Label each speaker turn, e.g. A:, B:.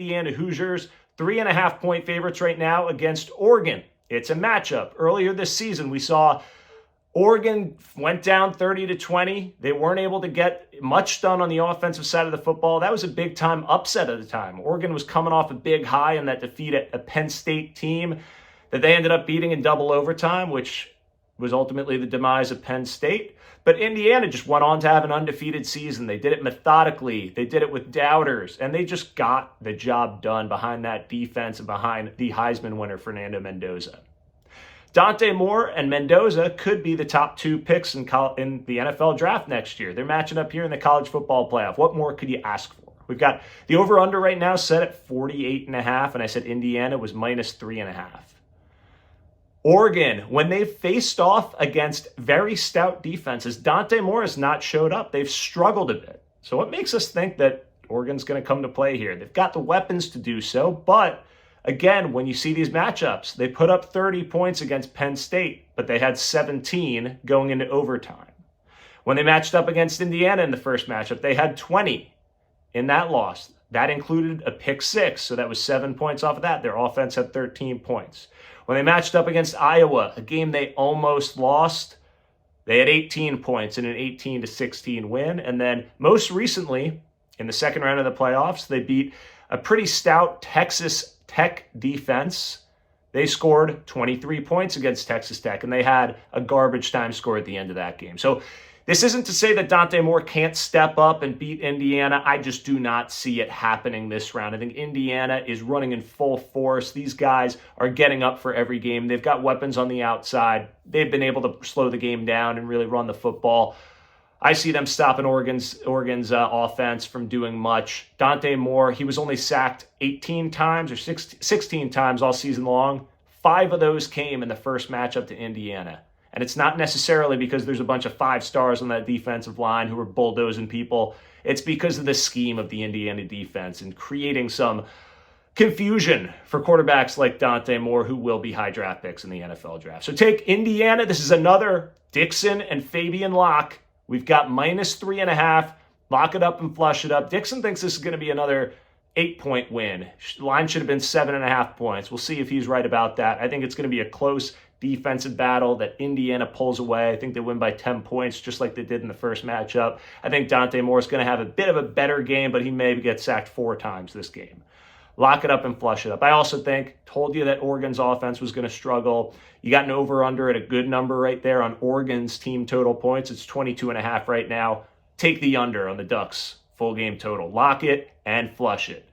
A: Indiana Hoosiers, 3.5-point favorites right now against Oregon. It's a matchup. Earlier this season, we saw Oregon went down 30-20. They weren't able to get much done on the offensive side of the football. That was a big-time upset at the time. Oregon was coming off a big high in that defeat at a Penn State team that they ended up beating in double overtime, which was ultimately the demise of Penn State. But Indiana just went on to have an undefeated season. They did it methodically. They did it with doubters, and they just got the job done behind that defense and behind the Heisman winner, Fernando Mendoza. Dante Moore and Mendoza could be the top two picks in the NFL draft next year. They're matching up here in the college football playoff. What more could you ask for? We've got the over-under right now set at 48.5, and I said Indiana was minus 3.5. Oregon, when they've faced off against very stout defenses, Dante Moore has not showed up. They've struggled a bit. So what makes us think that Oregon's going to come to play here? They've got the weapons to do so, but again, when you see these matchups, they put up 30 points against Penn State, but they had 17 going into overtime. When they matched up against Indiana in the first matchup, they had 20 in that loss. That included a pick six, so that was 7 points off of that. Their offense had 13 points. When they matched up against Iowa, a game they almost lost, they had 18 points in an 18-16 win. And then most recently, in the second round of the playoffs, they beat a pretty stout Texas Tech defense. They scored 23 points against Texas Tech, and they had a garbage time score at the end of that game. So this isn't to say that Dante Moore can't step up and beat Indiana. I just do not see it happening this round. I think Indiana is running in full force. These guys are getting up for every game. They've got weapons on the outside. They've been able to slow the game down and really run the football. I see them stopping Oregon's offense from doing much. Dante Moore, he was only sacked 18 times or 16 times all season long. 5 of those came in the first matchup to Indiana. And it's not necessarily because there's a bunch of 5 stars on that defensive line who are bulldozing people. It's because of the scheme of the Indiana defense and creating some confusion for quarterbacks like Dante Moore, who will be high draft picks in the NFL draft. So take Indiana. This is another Dixon and Fabian lock. We've got minus 3.5. Lock it up and flush it up. Dixon thinks this is going to be another 8-point win. The line should have been 7.5 points. We'll see if he's right about that. I think it's going to be a close defensive battle that Indiana pulls away. I think they win by 10 points, just like they did in the first matchup. I think Dante Moore is going to have a bit of a better game, but he may get sacked 4 times this game. Lock it up and flush it up. I also told you that Oregon's offense was going to struggle. You got an over-under at a good number right there on Oregon's team total points. It's 22.5 right now. Take the under on the Ducks full game total. Lock it and flush it.